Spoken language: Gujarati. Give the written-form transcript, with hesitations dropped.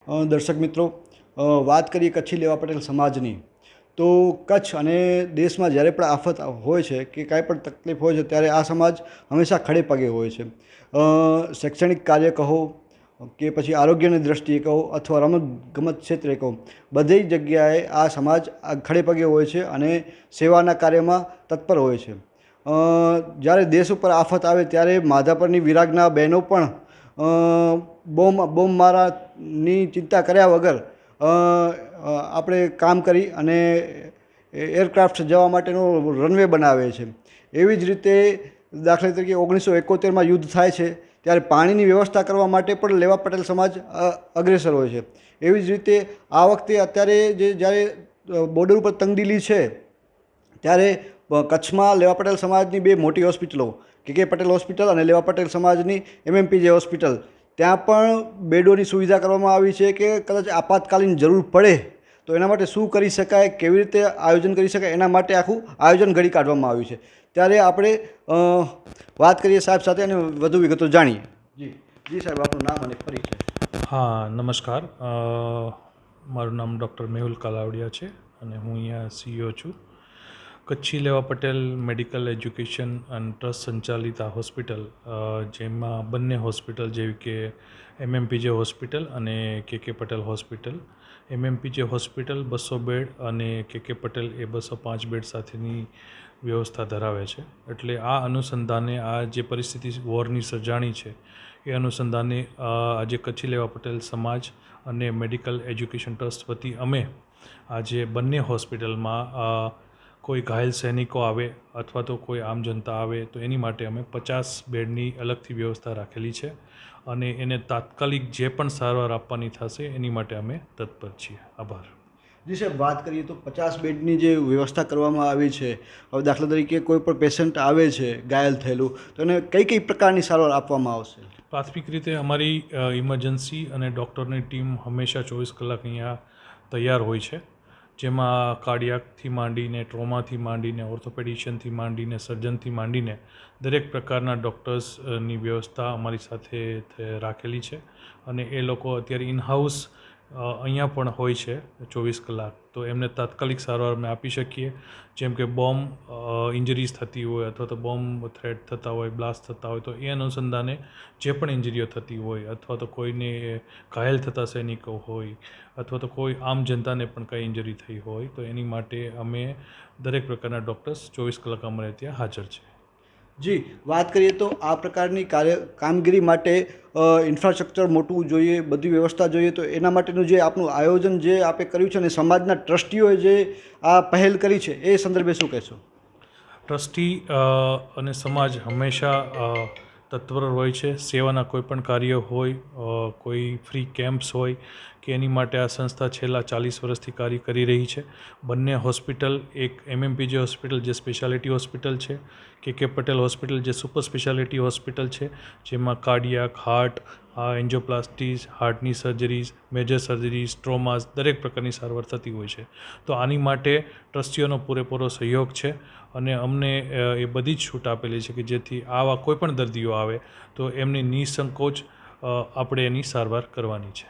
દર્શક મિત્રો, વાત કરીએ કચ્છી લેવા પટેલ સમાજની, તો કચ્છ અને દેશમાં જ્યારે પણ આફત હોય છે કે કાંઈ પણ તકલીફ હોય છે ત્યારે આ સમાજ હંમેશા ખડે પગે હોય છે. શૈક્ષણિક કાર્ય કહો કે પછી આરોગ્યની દ્રષ્ટિએ કહો અથવા રમતગમત ક્ષેત્રે કહો, બધી જગ્યાએ આ સમાજ ખડે પગે હોય છે અને સેવાના કાર્યમાં તત્પર હોય છે. જ્યારે દેશ ઉપર આફત આવે ત્યારે માધાપરની વિરાગના બહેનો પણ બોમ્બ મારાની ચિંતા કર્યા વગર આપણે કામ કરી અને એરક્રાફ્ટ જવા માટેનો રનવે બનાવે છે. એવી જ રીતે દાખલા તરીકે 1971માં યુદ્ધ થાય છે ત્યારે પાણીની વ્યવસ્થા કરવા માટે પણ લેવા પટેલ સમાજ અગ્રેસર હોય છે. એવી જ રીતે આ વખતે અત્યારે જ્યારે બોર્ડર ઉપર તંગદિલી છે ત્યારે કચ્છમાં લેવા પટેલ સમાજની બે મોટી હોસ્પિટલો કે પટેલ હોસ્પિટલ અને લેવા પટેલ સમાજની MMPJ હોસ્પિટલ, ત્યાં પણ બેડોની સુવિધા કરવામાં આવી છે કે કદાચ આપાતકાલીન જરૂર પડે તો એના માટે શું કરી શકાય, કેવી રીતે આયોજન કરી શકાય, એના માટે આખું આયોજન ઘડી કાઢવામાં આવ્યું છે. ત્યારે આપણે વાત કરીએ સાહેબ સાથે અને વધુ વિગતો જાણીએ. જી સાહેબ, આપનું નામ અને પરિચય. હા, નમસ્કાર. મારું નામ ડૉક્ટર મેહુલ કાલાવડિયા છે અને હું અહીંયા CEO છું. કચ્છી લેવા પટેલ મેડિકલ એજ્યુકેશન અને ટ્રસ્ટ સંચાલિત આ હોસ્પિટલ, જેમાં બંને હોસ્પિટલ જેવી કે MMPJ હોસ્પિટલ અને KK Patel hospital. MMPJ hospital 200 bed અને KK પટેલ એ 205 બેડ સાથેની વ્યવસ્થા ધરાવે છે. એટલે આ અનુસંધાને આ જે પરિસ્થિતિ વોરની સર્જાણી છે એ અનુસંધાને આજે કચ્છી લેવા પટેલ સમાજ અને મેડિકલ એજ્યુકેશન ટ્રસ્ટ વતી અમે આજે બંને હોસ્પિટલમાં કોઈ ઘાયલ સૈનિકો આવે અથવા તો કોઈ આમ જનતા આવે તો એની માટે અમે 50 બેડની અલગથી વ્યવસ્થા રાખેલી છે અને એને તાત્કાલિક જે પણ સારવાર આપવાની થશે એની માટે અમે તત્પર છીએ. આભાર. જી સાહેબ, વાત કરીએ તો 50 બેડની જે વ્યવસ્થા કરવામાં આવી છે, હવે દાખલા તરીકે કોઈ પણ પેશન્ટ આવે છે ઘાયલ થયેલું તો એને કઈ કઈ પ્રકારની સારવાર આપવામાં આવશે? પ્રાથમિક રીતે અમારી ઇમરજન્સી અને ડૉક્ટરની ટીમ હંમેશા 24 કલાક અહીંયા તૈયાર હોય છે, જેમાં કાર્ડિયાકથી માંડીને, ટ્રોમાથી માંડીને, ઓર્થોપેડિશિયનથી માંડીને, સર્જનથી માંડીને દરેક પ્રકારના ડૉક્ટર્સની વ્યવસ્થા અમારી સાથે રાખેલી છે અને એ લોકો અત્યારે ઇનહાઉસ અહીંયા પણ હોય છે 24 કલાક. તો એમને તાત્કાલિક સારવાર અમે આપી શકીએ, જેમ કે બોમ્બ ઇન્જરીઝ થતી હોય અથવા તો બોમ્બ થ્રેટ થતા હોય, બ્લાસ્ટ થતા હોય, તો એ અનુસંધાને જે પણ ઇન્જરીઓ થતી હોય અથવા તો કોઈને ઘાયલ થતા સૈનિકો હોય અથવા તો કોઈ આમ જનતાને પણ કંઈ ઇન્જરી થઈ હોય તો એની માટે અમે દરેક પ્રકારના ડૉક્ટર્સ 24 કલાક અમારે ત્યાં હાજર છે. જી, વાત કરીએ તો આ પ્રકારની કામગીરી માટે ઇન્ફ્રાસ્ટ્રક્ચર મોટું જોઈએ, બધી વ્યવસ્થા જોઈએ, તો એના માટેનું જે આપનું આયોજન જે આપે કર્યું છે અને સમાજના ટ્રસ્ટીઓએ જે આ પહેલ કરી છે એ સંદર્ભે શું કહેશો? ટ્રસ્ટી અને સમાજ હંમેશા તત્પર હોય છે. સેવાના કોઈ પણ કાર્ય હોય, કોઈ ફ્રી કેમ્પ્સ હોય કે એની માટે આ સંસ્થા છેલ્લા 40 વર્ષથી કાર્ય કરી રહી છે. બંને હોસ્પિટલ, એક MMPJ હોસ્પિટલ જે સ્પેશિયાલિટી હોસ્પિટલ છે, KK પટેલ હોસ્પિટલ જે સુપર સ્પેશિયાલિટી હોસ્પિટલ છે, જેમાં કાર્ડિયાક, હાર્ટ, એન્જિયોપ્લાસ્ટીઝ, હાર્ટની સર્જરીઝ, મેજર સર્જરીઝ, ટ્રોમાસ દરેક પ્રકારની સારવાર થતી હોય છે. તો આની માટે ટ્રસ્ટીઓનો પૂરેપૂરો સહયોગ છે અને અમને એ બધી જ છૂટ આપેલી છે કે જેથી આવા કોઈ પણ દર્દીઓ આવે તો એમની નિસંકોચ આપણે એની સારવાર કરવાની છે.